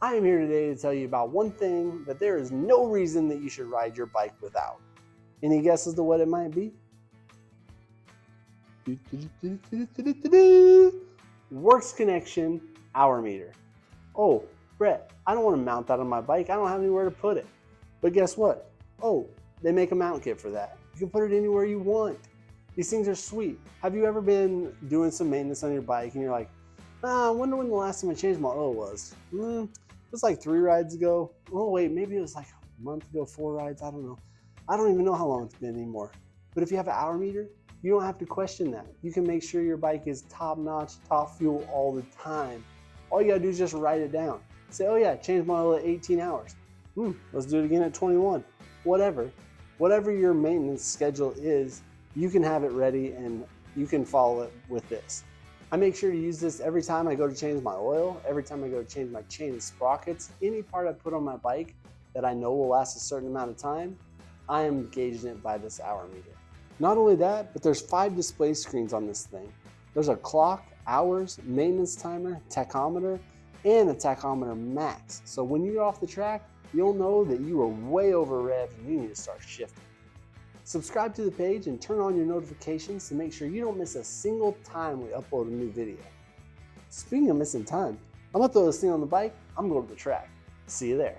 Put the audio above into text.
I am here today to tell you about one thing that there is no reason that you should ride your bike without. Any guesses to what it might be? Works connection hour meter. Oh, Brett, I don't want to mount that on my bike. I don't have anywhere to put it. But guess what? Oh, they make a mount kit for that. You can put it anywhere you want. These things are sweet. Have you ever been doing some maintenance on your bike and you're like, I wonder when the last time I changed my oil was? It was like 3 rides ago. Oh wait, maybe it was like a month ago, 4 rides, I don't know. I don't even know how long it's been anymore. But if you have an hour meter, you don't have to question that. You can make sure your bike is top notch, top fuel all the time. All you gotta do is just write it down. Say, oh yeah, change my oil at 18 hours. Let's do it again at 21. Whatever your maintenance schedule is, you can have it ready and you can follow it with this. I make sure to use this every time I go to change my oil, every time I go to change my chain and sprockets, any part I put on my bike that I know will last a certain amount of time, I am gauging it by this hour meter. Not only that, but there's 5 display screens on this thing. There's a clock, hours, maintenance timer, tachometer, and a tachometer max. So when you're off the track, you'll know that you are way over rev and you need to start shifting. Subscribe to the page and turn on your notifications to make sure you don't miss a single time we upload a new video. Speaking of missing time, I'm gonna throw this thing on the bike, I'm going to the track. See you there.